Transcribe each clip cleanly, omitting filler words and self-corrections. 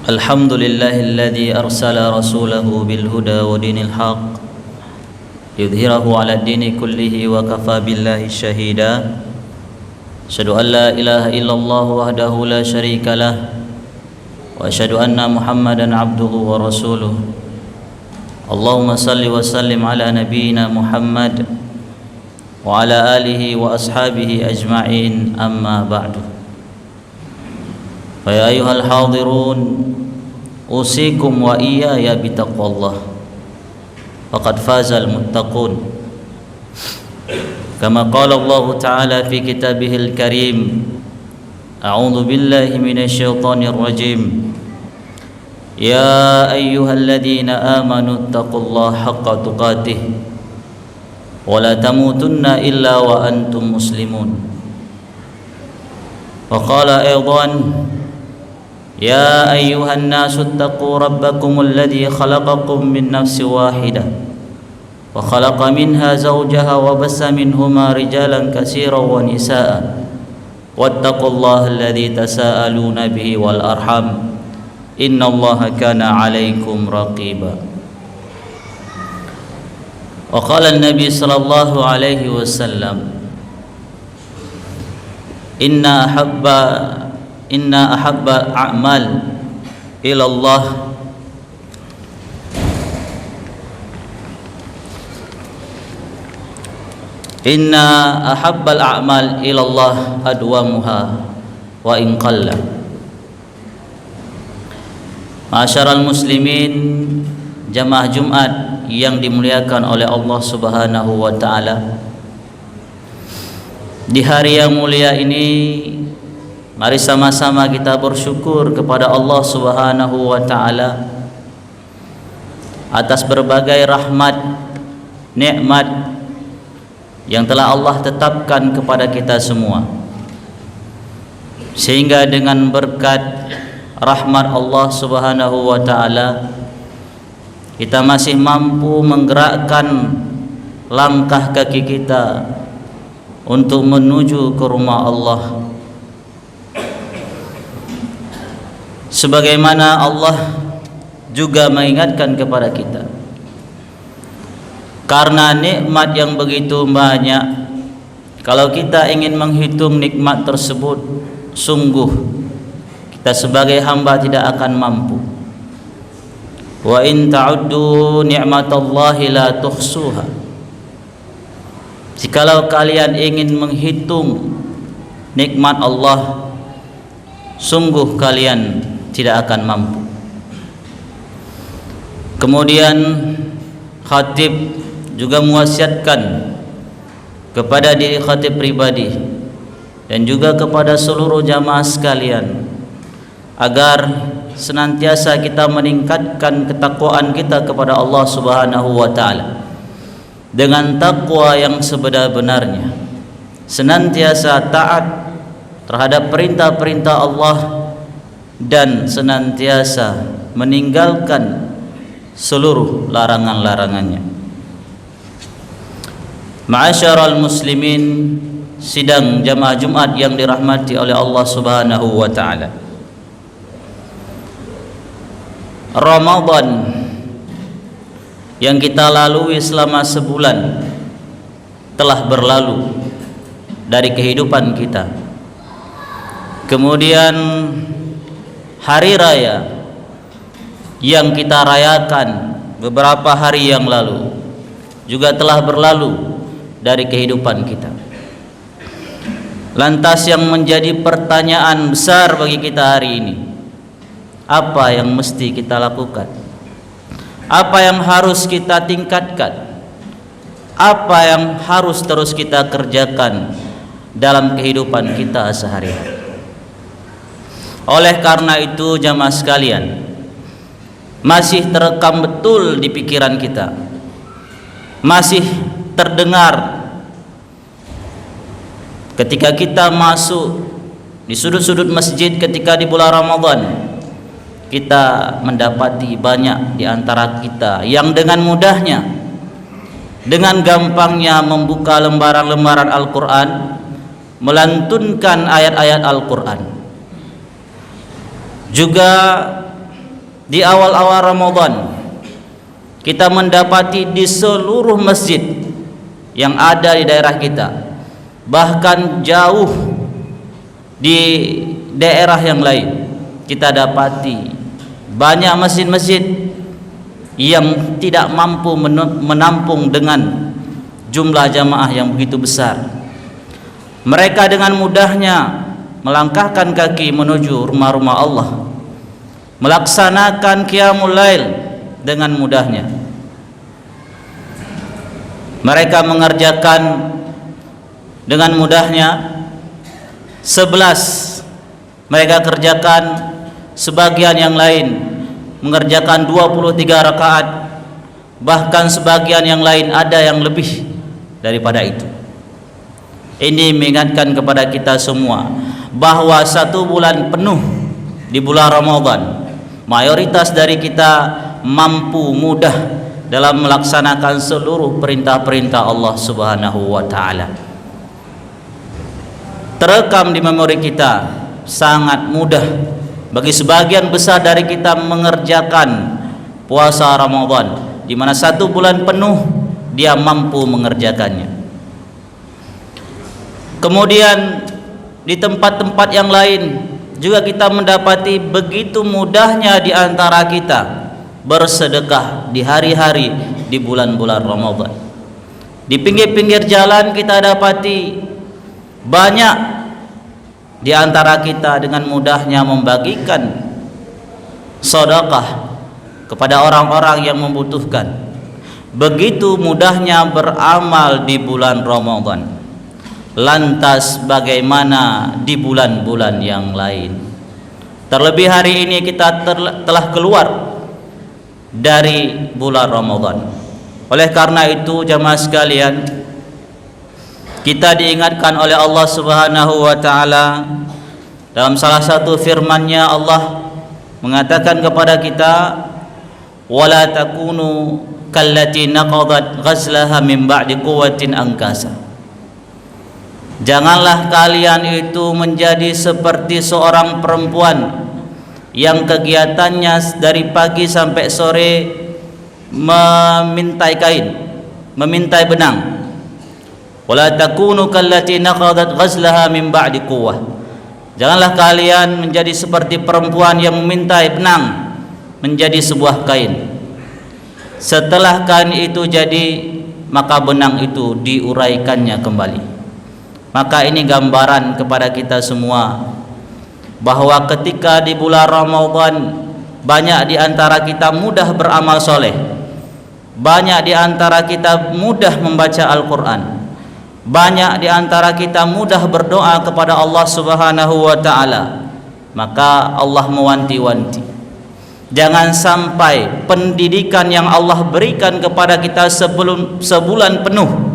الحمد لله الذي أرسل رسوله بالهدى ودين الحق يظهره على الدين كله وكفى بالله شهيدا أشهد أن لا إله إلا الله وحده لا شريك له وأشهد أن محمدا عبده ورسوله اللهم صل وسلم على نبينا محمد وعلى آله وأصحابه أجمعين أما بعد فيا أيها الحاضرون أوصيكم وإياي بتقوى الله فقد فاز المتقون كما قال الله تعالى في كتابه الكريم أعوذ بالله من الشيطان الرجيم يا أيها الذين آمنوا اتقوا الله حق تقاته ولا تموتن إلا وأنتم مسلمون وقال أيضا يا أيها الناس اتقوا ربكم الذي خلقكم من نفس واحدة وخلق منها زوجها وبث منهما رجالا كثيرا ونساء واتقوا الله الذي تساءلون به والأرحام إن الله كان عليكم رقيبا وقال النبي صلى الله عليه وسلم إن أحب الأعمال إلى الله إن أحب الأعمال إلى الله أدومها وإن قل. Ma'asyiral muslimin, jamaah Jumat yang dimuliakan oleh Allah Subhanahu wa taala. Di hari yang mulia ini, mari sama-sama kita bersyukur kepada Allah Subhanahu wa taala atas berbagai rahmat, nikmat yang telah Allah tetapkan kepada kita semua. Sehingga dengan berkat rahmat Allah Subhanahu wa taala kita masih mampu menggerakkan langkah kaki kita untuk menuju ke rumah Allah. Sebagaimana Allah juga mengingatkan kepada kita, karena nikmat yang begitu banyak, kalau kita ingin menghitung nikmat tersebut, sungguh kita sebagai hamba tidak akan mampu. Wa in ta'uddu ni'matallahi la tuhsuha. Jikalau kalian ingin menghitung nikmat Allah, sungguh kalian tidak akan mampu. Kemudian khatib juga mewasiatkan kepada diri khatib pribadi dan juga kepada seluruh jamaah sekalian agar senantiasa kita meningkatkan ketakwaan kita kepada Allah Subhanahu wa taala dengan takwa yang sebenar-benarnya, senantiasa taat terhadap perintah-perintah Allah dan senantiasa meninggalkan seluruh larangan-larangannya. Ma'asyiral muslimin, sidang jamaah Jumat yang dirahmati oleh Allah Subhanahu wa taala. Ramadan yang kita lalui selama sebulan telah berlalu dari kehidupan kita. Kemudian hari raya yang kita rayakan beberapa hari yang lalu juga telah berlalu dari kehidupan kita. Lantas yang menjadi pertanyaan besar bagi kita hari ini, apa yang mesti kita lakukan? Apa yang harus kita tingkatkan? Apa yang harus terus kita kerjakan dalam kehidupan kita sehari-hari? Oleh karena itu jamaah sekalian, masih terekam betul di pikiran kita, masih terdengar ketika kita masuk di sudut-sudut masjid ketika di bulan Ramadan. Kita mendapati banyak di antara kita yang dengan mudahnya, dengan gampangnya membuka lembaran-lembaran Al-Quran, melantunkan ayat-ayat Al-Quran, juga di awal-awal Ramadan kita mendapati di seluruh masjid yang ada di daerah kita, bahkan jauh di daerah yang lain, kita dapati banyak masjid-masjid yang tidak mampu menampung dengan jumlah jamaah yang begitu besar. Mereka dengan mudahnya melangkahkan kaki menuju rumah-rumah Allah, melaksanakan qiyamul lail dengan mudahnya. Mereka mengerjakan dengan mudahnya 11, mereka kerjakan sebagian yang lain mengerjakan 23 rakaat, bahkan sebagian yang lain ada yang lebih daripada itu. Ini mengingatkan kepada kita semua bahwa 1 bulan penuh di bulan Ramadan, mayoritas dari kita mampu mudah dalam melaksanakan seluruh perintah-perintah Allah Subhanahu wa taala. Terekam di memori kita, sangat mudah bagi sebagian besar dari kita mengerjakan puasa Ramadan, di mana 1 bulan penuh dia mampu mengerjakannya. Kemudian di tempat-tempat yang lain juga kita mendapati begitu mudahnya di antara kita bersedekah di hari-hari di bulan-bulan Ramadan. Di pinggir-pinggir jalan kita dapati banyak di antara kita dengan mudahnya membagikan sedekah kepada orang-orang yang membutuhkan. Begitu mudahnya beramal di bulan Ramadan. Lantas bagaimana di bulan-bulan yang lain? Terlebih hari ini kita telah keluar dari bulan Ramadan. Oleh karena itu jamaah sekalian, kita diingatkan oleh Allah Subhanahu wa taala dalam salah satu firman-Nya. Allah mengatakan kepada kita, wala takunu kallati naqadat ghazlaha min ba'di quwwatin ankasa. Janganlah kalian itu menjadi seperti seorang perempuan yang kegiatannya dari pagi sampai sore memintai kain, memintai benang. Wala takunu kallati naqadat ghazlaha min ba'di quwwah. Janganlah kalian menjadi seperti perempuan yang memintai benang menjadi sebuah kain. Setelah kain itu jadi, maka benang itu diuraikannya kembali. Maka ini gambaran kepada kita semua bahwa ketika di bulan Ramadan banyak di antara kita mudah beramal soleh, banyak di antara kita mudah membaca Al-Quran, banyak di antara kita mudah berdoa kepada Allah Subhanahu wa taala. Maka Allah mewanti-wanti, jangan sampai pendidikan yang Allah berikan kepada kita sebelum sebulan penuh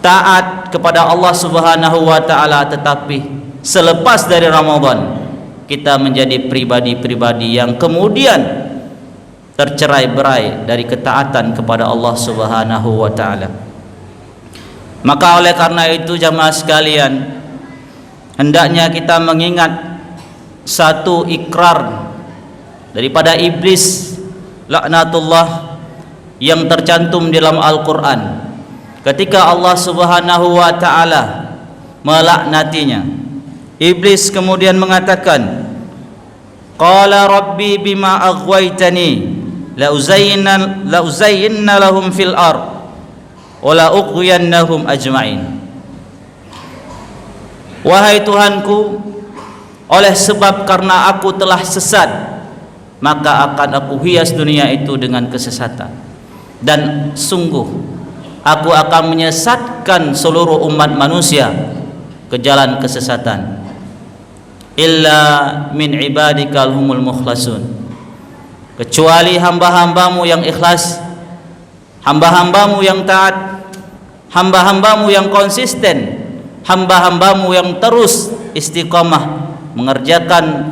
taat kepada Allah Subhanahu wa taala, tetapi selepas dari Ramadan kita menjadi pribadi-pribadi yang kemudian tercerai-berai dari ketaatan kepada Allah Subhanahu wa taala. Maka oleh karena itu jamaah sekalian, hendaknya kita mengingat satu ikrar daripada iblis laknatullah yang tercantum dalam Al-Qur'an. Ketika Allah Subhanahu wa taala melaknatinya, iblis kemudian mengatakan, qala rabbi bima aghwaytani la uzayyinna lahum fil ard wa la ughwiyannahum ajma'in. Wahai Tuhanku, oleh sebab karena aku telah sesat, maka akan aku hias dunia itu dengan kesesatan, dan sungguh aku akan menyesatkan seluruh umat manusia ke jalan kesesatan, illa min ibadikal humul mukhlasun, kecuali hamba-hambamu yang ikhlas, hamba-hambamu yang taat, hamba-hambamu yang konsisten, hamba-hambamu yang terus istiqamah mengerjakan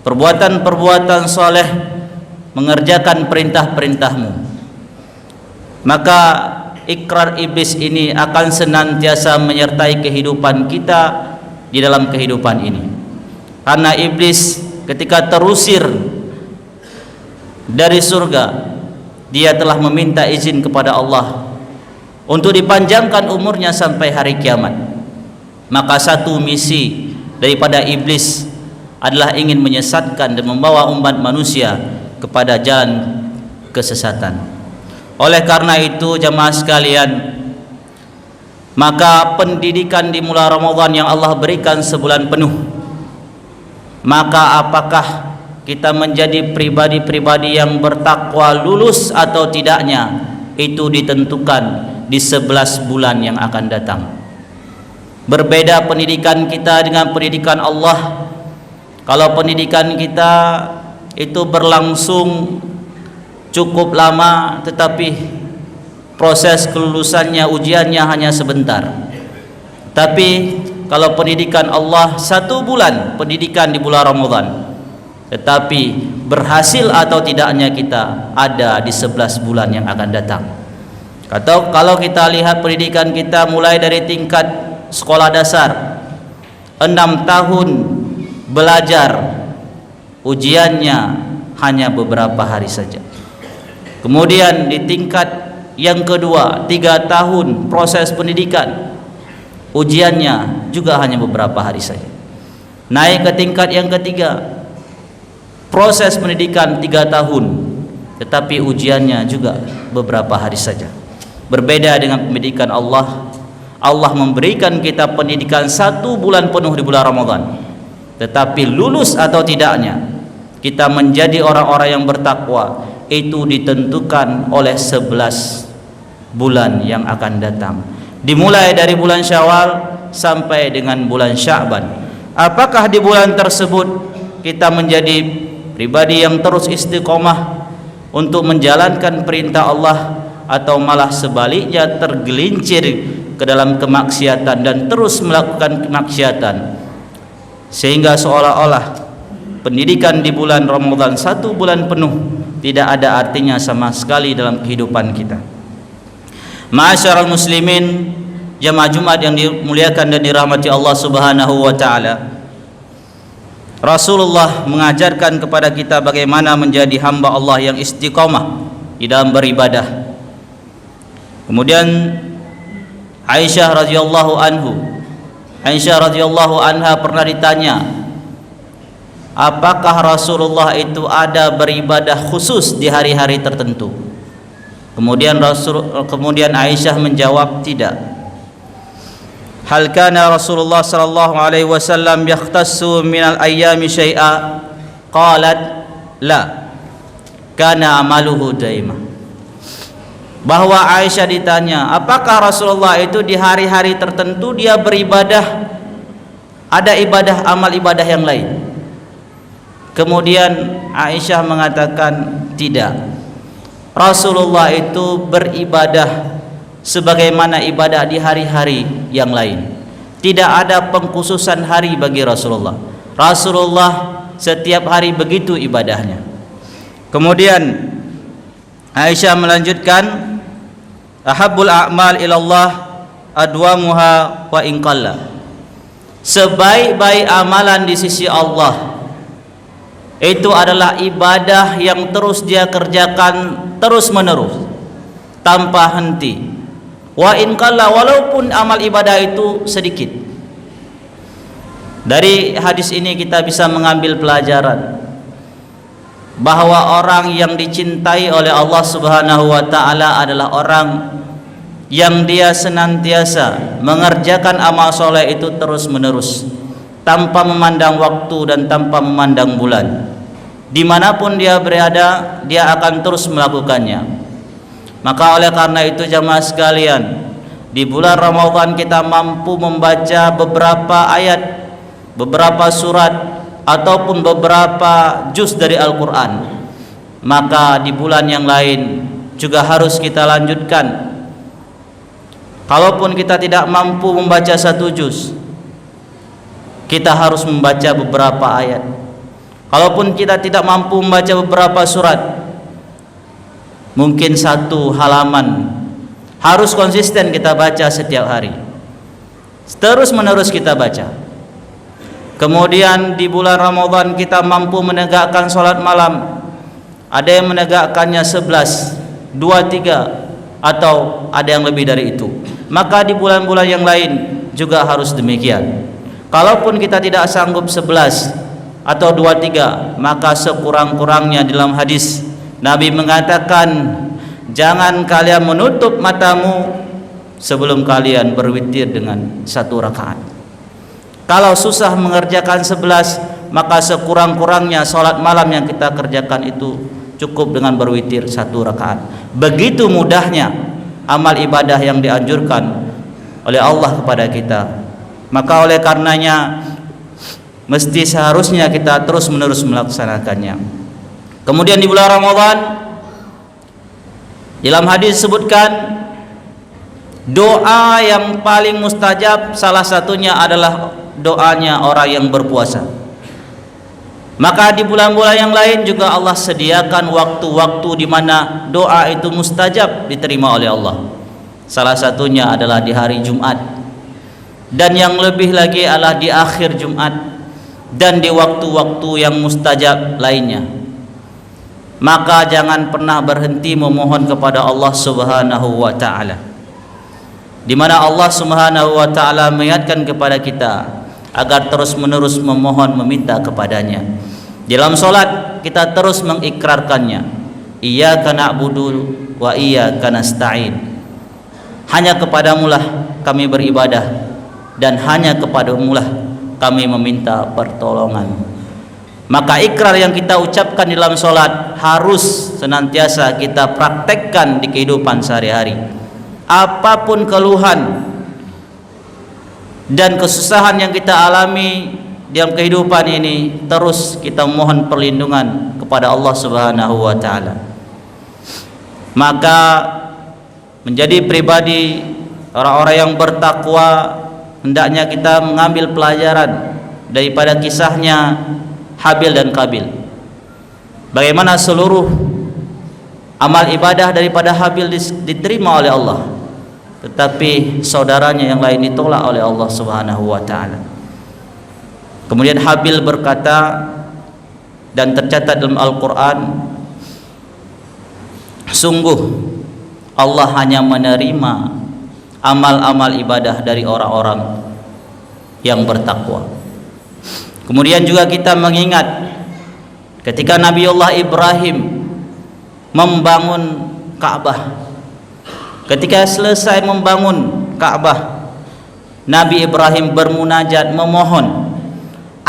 perbuatan-perbuatan soleh, mengerjakan perintah-perintahmu. Maka ikrar iblis ini akan senantiasa menyertai kehidupan kita di dalam kehidupan ini. Karena iblis ketika terusir dari surga, dia telah meminta izin kepada Allah untuk dipanjangkan umurnya sampai hari kiamat. Maka satu misi daripada iblis adalah ingin menyesatkan dan membawa umat manusia kepada jalan kesesatan. Oleh karena itu jamaah sekalian, maka pendidikan di bulan Ramadan yang Allah berikan sebulan penuh, maka apakah kita menjadi pribadi-pribadi yang bertakwa lulus atau tidaknya, itu ditentukan di 11 bulan yang akan datang. Berbeda pendidikan kita dengan pendidikan Allah. Kalau pendidikan kita itu berlangsung cukup lama, tetapi proses kelulusannya, ujiannya hanya sebentar. Tapi kalau pendidikan Allah 1 bulan pendidikan di bulan Ramadan, tetapi berhasil atau tidaknya kita ada di 11 bulan yang akan datang. Atau kalau kita lihat pendidikan kita mulai dari tingkat sekolah dasar, 6 tahun belajar, ujiannya hanya beberapa hari saja. Kemudian di tingkat yang kedua, 3 tahun proses pendidikan, ujiannya juga hanya beberapa hari saja. Naik ke tingkat yang ketiga, proses pendidikan 3 tahun, tetapi ujiannya juga beberapa hari saja. Berbeda dengan pendidikan Allah. Allah memberikan kita pendidikan 1 bulan penuh di bulan Ramadan, tetapi lulus atau tidaknya kita menjadi orang-orang yang bertakwa itu ditentukan oleh 11 bulan yang akan datang, dimulai dari bulan Syawal sampai dengan bulan Sya'ban. Apakah di bulan tersebut kita menjadi pribadi yang terus istiqomah untuk menjalankan perintah Allah, atau malah sebaliknya tergelincir ke dalam kemaksiatan dan terus melakukan kemaksiatan, sehingga seolah-olah pendidikan di bulan Ramadan 1 bulan penuh tidak ada artinya sama sekali dalam kehidupan kita. Ma'asyiral muslimin, jamaah Jumat yang dimuliakan dan dirahmati Allah Subhanahu wa taala, Rasulullah mengajarkan kepada kita bagaimana menjadi hamba Allah yang istiqomah di dalam beribadah. Kemudian Aisyah radhiyallahu anha pernah ditanya, apakah Rasulullah itu ada beribadah khusus di hari-hari tertentu? Kemudian Aisyah menjawab, tidak. Hal kana Rasulullah sallallahu alaihi wasallam yakhtassu minal ayyami syai'a? Qalat la, kana amaluhu daimah. Bahwa Aisyah ditanya, apakah Rasulullah itu di hari-hari tertentu dia beribadah, ada ibadah, amal ibadah yang lain? Kemudian Aisyah mengatakan, tidak. Rasulullah itu beribadah sebagaimana ibadah di hari-hari yang lain. Tidak ada pengkhususan hari bagi Rasulullah. Rasulullah setiap hari begitu ibadahnya. Kemudian Aisyah melanjutkan, ahabbul a'mal ilallah adwamuha wa in qalla. Sebaik-baik amalan di sisi Allah itu adalah ibadah yang terus dia kerjakan terus menerus tanpa henti. Wa in qalla, walaupun amal ibadah itu sedikit. Dari hadis ini kita bisa mengambil pelajaran bahwa orang yang dicintai oleh Allah Subhanahu wa taala adalah orang yang dia senantiasa mengerjakan amal soleh itu terus menerus, tanpa memandang waktu dan tanpa memandang bulan. Dimanapun dia berada, dia akan terus melakukannya. Maka oleh karena itu jamaah sekalian, di bulan Ramadan kita mampu membaca beberapa ayat, beberapa surat, ataupun beberapa juz dari Al-Quran, maka di bulan yang lain juga harus kita lanjutkan. Kalaupun kita tidak mampu membaca 1 juz, kita harus membaca beberapa ayat. Kalaupun kita tidak mampu membaca beberapa surat, mungkin 1 halaman harus konsisten kita baca setiap hari, terus menerus kita baca. Kemudian di bulan Ramadan kita mampu menegakkan salat malam. Ada yang menegakkannya 11, 2, 3, atau ada yang lebih dari itu. Maka di bulan-bulan yang lain juga harus demikian. Kalaupun kita tidak sanggup 11 atau 2, 3, maka sekurang-kurangnya dalam hadis Nabi mengatakan, jangan kalian menutup matamu sebelum kalian berwitir dengan 1 rakaat. Kalau susah mengerjakan 11, maka sekurang-kurangnya salat malam yang kita kerjakan itu cukup dengan berwitir 1 rakaat. Begitu mudahnya amal ibadah yang dianjurkan oleh Allah kepada kita. Maka oleh karenanya mesti seharusnya kita terus menerus melaksanakannya. Kemudian di bulan Ramadan dalam hadis disebutkan doa yang paling mustajab salah satunya adalah doanya orang yang berpuasa. Maka di bulan-bulan yang lain juga Allah sediakan waktu-waktu di mana doa itu mustajab diterima oleh Allah. Salah satunya adalah di hari Jumat, dan yang lebih lagi adalah di akhir Jumat dan di waktu-waktu yang mustajab lainnya. Maka jangan pernah berhenti memohon kepada Allah Subhanahu wa taala, di mana Allah Subhanahu wa taala mengingatkan kepada kita agar terus-menerus memohon meminta kepadanya. Dalam salat kita terus mengikrarkannya, iyyaka na'budu wa iyyaka nasta'in. Hanya kepadamulah kami beribadah dan hanya kepadamulah kami meminta pertolongan. Maka ikrar yang kita ucapkan dalam salat harus senantiasa kita praktekkan di kehidupan sehari-hari. Apapun keluhan dan kesusahan yang kita alami dalam kehidupan ini, terus kita mohon perlindungan kepada Allah Subhanahu wa taala. Maka menjadi pribadi orang-orang yang bertakwa, hendaknya kita mengambil pelajaran daripada kisahnya Habil dan Qabil. Bagaimana seluruh amal ibadah daripada Habil diterima oleh Allah, tetapi saudaranya yang lain ditolak oleh Allah Subhanahu wa taala. Kemudian Habil berkata, dan tercatat dalam Al-Quran, sungguh Allah hanya menerima amal-amal ibadah dari orang-orang yang bertakwa. Kemudian juga kita mengingat ketika Nabiullah Ibrahim membangun Ka'bah. Ketika selesai membangun Ka'bah, Nabi Ibrahim bermunajat memohon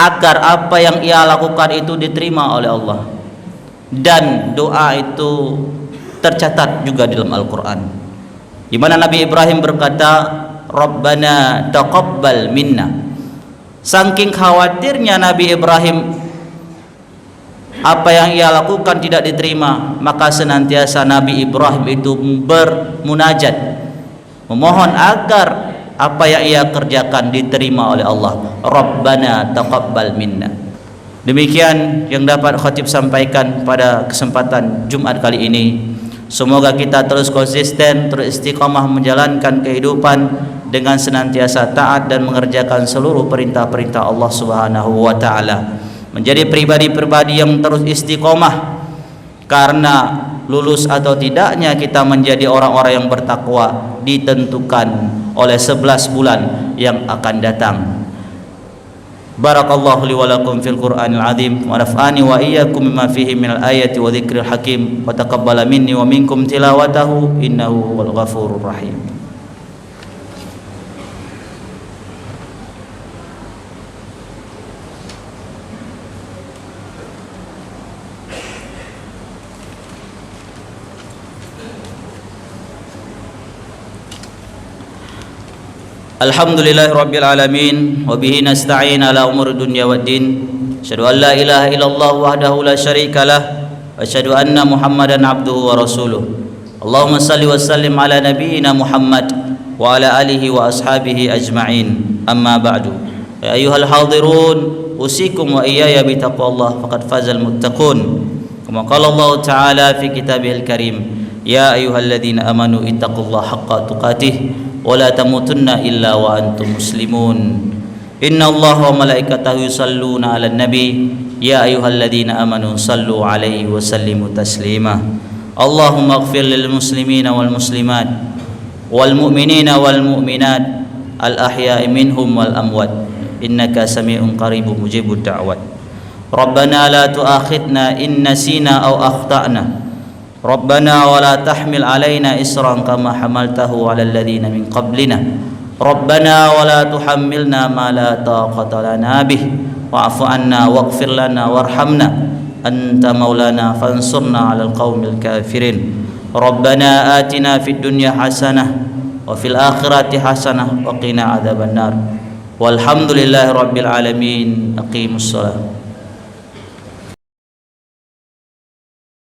agar apa yang ia lakukan itu diterima oleh Allah, dan doa itu tercatat juga dalam Al-Quran, di mana Nabi Ibrahim berkata, Rabbana taqabbal minna. Saking khawatirnya Nabi Ibrahim apa yang ia lakukan tidak diterima, maka senantiasa Nabi Ibrahim itu bermunajat memohon agar apa yang ia kerjakan diterima oleh Allah. Rabbana taqabbal minna. Demikian yang dapat khatib sampaikan pada kesempatan Jumat kali ini. Semoga kita terus konsisten, terus istiqamah menjalankan kehidupan dengan senantiasa taat dan mengerjakan seluruh perintah-perintah Allah Subhanahu wa taala. Menjadi pribadi-pribadi yang terus istiqamah, karena lulus atau tidaknya kita menjadi orang-orang yang bertakwa ditentukan oleh 11 bulan yang akan datang. Barakallahu li wa lakum fil Qur'anil azim wa nafa'ani wa iyyakum bima fihi minal ayati wa dzikril hakim wa taqabbala minni wa minkum tilawatahu innahu wal ghafurur rahim. Alhamdulillahi rabbil alamin wa bihi nasta'in ala umuri dunya waddin. Asyhadu an la ilaha illallah wahdahu la syarikalah wa asyhadu anna Muhammadan abduhu wa rasuluh. Allahumma salli wa sallim ala nabiyyina Muhammad wa ala alihi wa ashabihi ajma'in. Amma ba'du. Ya ayyuhal hadirun, usikum wa iyaya bi taqwallah faqad fazal muttaqun. Kama qala Allah ta'ala fi kitabihil karim, ya ayyuhalladzina amanu ittaqullaha haqqa tuqatih wa la tamutunna illa wa antum muslimun. Inna Allah wa malaikatahu yusalluna 'alan nabi ya ayyuhalladzina amanu sallu 'alaihi wa sallimu taslima. Allahumma ighfir lil muslimina wal muslimat wal mu'minina wal mu'minat al ahya'i minhum wal amwat innaka sami'un qaribun mujibud da'wat. Rabbana la tu'akhidna in nasina aw akhtana. Rabbana wa la tahmil 'alaina isran kama hamaltahu 'alal ladzina min qablina. Rabbana wa la tuhammilna ma la taqata lana bih wa'fu anna waghfir lana warhamna anta maulana fansurna 'alal qaumil kafirin. Rabbana atina fid dunya hasanah wa fil akhirati hasanah wa qina adzabannar. Walhamdulillahi rabbil alamin. Aqimus shalah.